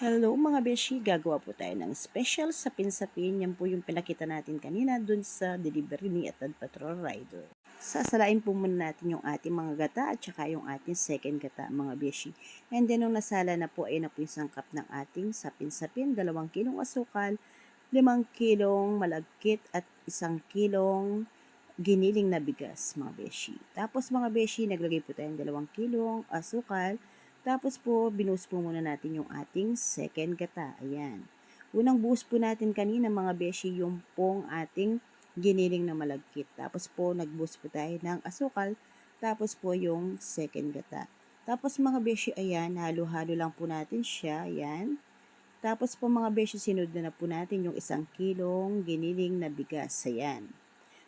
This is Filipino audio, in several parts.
Hello mga beshi, gagawa po tayo ng special sapin-sapin. Yan po yung pinakita natin kanina dun sa delivery ni Atad Patrol Rider. Sasalain po muna natin yung ating mga gata at saka yung ating second gata mga beshi. And then nung nasala na po ay na po yung sangkap ng ating sapin-sapin, 2 kilong asukal, 5 kilong malagkit at 1 kilong giniling na bigas mga beshi. Tapos mga beshi, naglagay po tayo ng 2 kilong asukal. Tapos po, binuhos po muna natin yung ating second gata. Ayan. Unang buhos po natin kanina mga beshi yung pong ating giniling na malagkit. Tapos po, nagbuhos po tayo ng asukal. Tapos po yung second gata. Tapos mga beshi, ayan, halo-halo lang po natin siya. Ayan. Tapos po mga beshi, sinunod na po natin yung 1 kilong giniling na bigas. Ayan.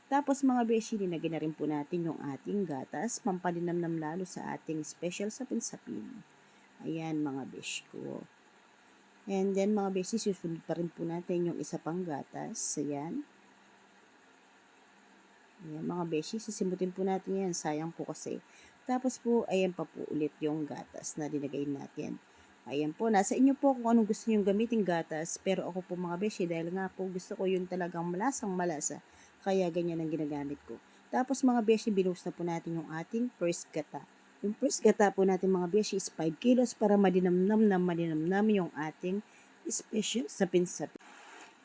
Tapos mga beshi, linagyan na rin po natin yung ating gatas, pampalinamnam lalo sa ating special sapin-sapin. Ayan mga beshi ko. And then mga beshi, susunod pa rin po natin yung isa pang gatas. Ayan. Ayan mga beshi, sisimutin po natin yan. Sayang po kasi. Tapos po, ayan pa po ulit yung gatas na dinagay natin. Ayan po, nasa inyo po kung anong gusto nyo gamitin gatas. Pero ako po mga beshi, dahil nga po gusto ko yung talagang malasang malasa. Kaya ganyan ang ginagamit ko. Tapos mga beshi, binuhos na po natin yung ating first gata. Yung first gata po natin mga beshi is 5 kilos para madinamnam yung ating special sapin-sapin.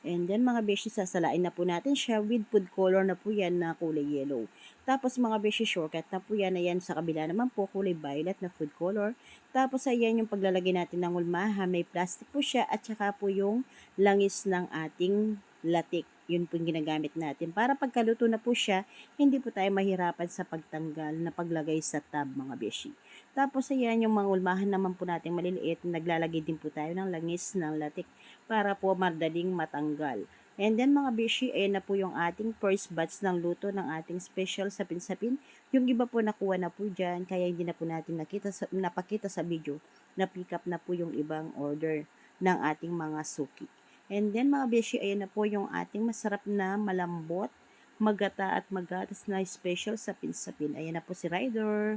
And then mga beshi, sasalain na po natin siya with food color na po yan na kulay yellow. Tapos mga beshi, shortcut na po yan. Ayan, sa kabila naman po kulay violet na food color. Tapos ayan yung paglalagay natin ng ulmaha. May plastic po siya at saka po yung langis ng ating latik. Yun po yung ginagamit natin. Para pagkaluto na po siya, hindi po tayo mahirapan sa pagtanggal na paglagay sa tab mga beshi. Tapos ayan yung mga ulmahan naman po natin maliliit. Naglalagay din po tayo ng langis ng latik para po madaling matanggal. And then mga beshi, ayan na po yung ating first batch ng luto ng ating special sapin-sapin. Yung iba po nakuha na po dyan, kaya hindi na po natin napakita sa video na pick up na po yung ibang order ng ating mga suki. And then mga beshi, ayan na po yung ating masarap na malambot, magata at magatas na special sapin-sapin. Ayan na po si Rider.